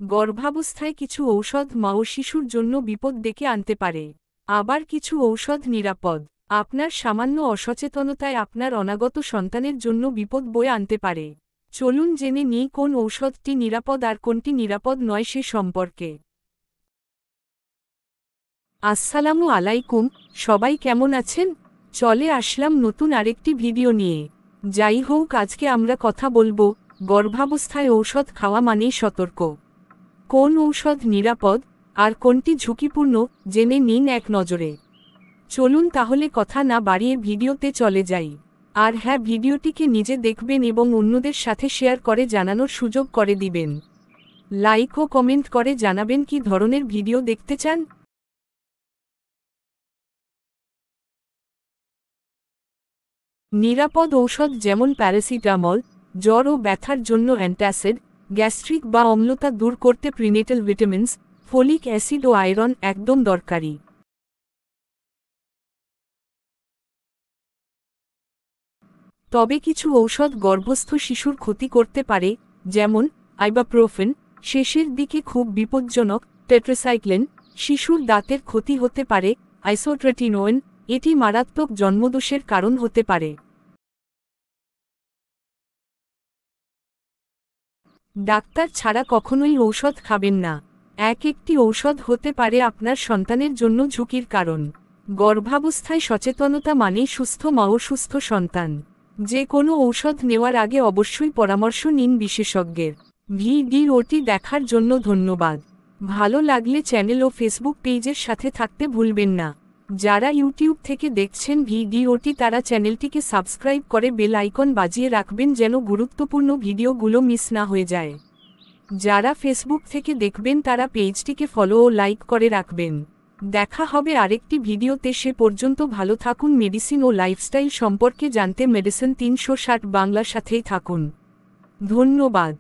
গর্ভাবস্থায় কিছু ঔষধ মা ও শিশুর জন্য বিপদ ডেকে আনতে পারে, আবার কিছু ঔষধ নিরাপদ। আপনার সামান্য অসচেতনতায় আপনার অনাগত সন্তানের জন্য বিপদ বয়ে আনতে পারে। চলুন জেনে নিই কোন ঔষধটি নিরাপদ আর কোনটি নিরাপদ নয় সে সম্পর্কে। আসসালামু আলাইকুম, সবাই কেমন আছেন? চলে আসলাম নতুন আরেকটি ভিডিও নিয়ে। যাই হোক, আজকে আমরা কথা বলবো গর্ভাবস্থায় ঔষধ খাওয়া মানেই সতর্ক। কোন ঔষধ নিরাপদ আর কোনটি ঝুঁকিপূর্ণ জেনে নিন এক নজরে। চলুন তাহলে কথা না বাড়িয়ে ভিডিওতে চলে যাই। আর হ্যাঁ, ভিডিওটিকে নিজে দেখবেন এবং অন্যদের সাথে শেয়ার করে জানানোর সুযোগ করে দিবেন। লাইক ও কমেন্ট করে জানাবেন কি ধরনের ভিডিও দেখতে চান। নিরাপদ ঔষধ যেমন প্যারাসিটামল, জ্বর ও ব্যথার জন্য অ্যান্টাসিড, গ্যাস্ট্রিক বা অম্লতা দূর করতে প্রিনেটাল ভিটামিনস, ফোলিক অ্যাসিড ও আয়রন একদম দরকারি। তবে কিছু ঔষধ গর্ভস্থ শিশুর ক্ষতি করতে পারে, যেমন আইবাপ্রোফেন, শেষের দিকে খুব বিপজ্জনক। টেট্রাসাইক্লিন, শিশুর দাঁতের ক্ষতি হতে পারে। আইসোট্রেটিনোয়েন, এটি মারাত্মক জন্মদোষের কারণ হতে পারে। ডাক্তার ছাড়া কখনোই ঔষধ খাবেন না। একটি ঔষধ হতে পারে আপনার সন্তানের জন্য ঝুঁকির কারণ। গর্ভাবস্থায় সচেতনতা মানেই সুস্থ মা ও সুস্থ সন্তান। যে কোনো ঔষধ নেওয়ার আগে অবশ্যই পরামর্শ নিন বিশেষজ্ঞের। ভিডিওটি দেখার জন্য ধন্যবাদ। ভালো লাগলে চ্যানেল ও ফেসবুক পেজের সাথে থাকতে ভুলবেন না। যারা ইউটিউব থেকে দেখছেন ভিডিওটি তারা চ্যানেলটিকে সাবস্ক্রাইব করে বেল আইকন বাজিয়ে রাখবেন যেন গুরুত্বপূর্ণ ভিডিওগুলো মিস না হয়ে যায়। যারা ফেসবুক থেকে দেখবেন তারা পেজটিকে ফলো ও লাইক করে রাখবেন। দেখা হবে আরেকটি ভিডিওতে, সে পর্যন্ত ভালো থাকুন। মেডিসিন ও লাইফস্টাইল সম্পর্কে জানতে মেডিসিন 360 বাংলার সাথেই থাকুন। ধন্যবাদ।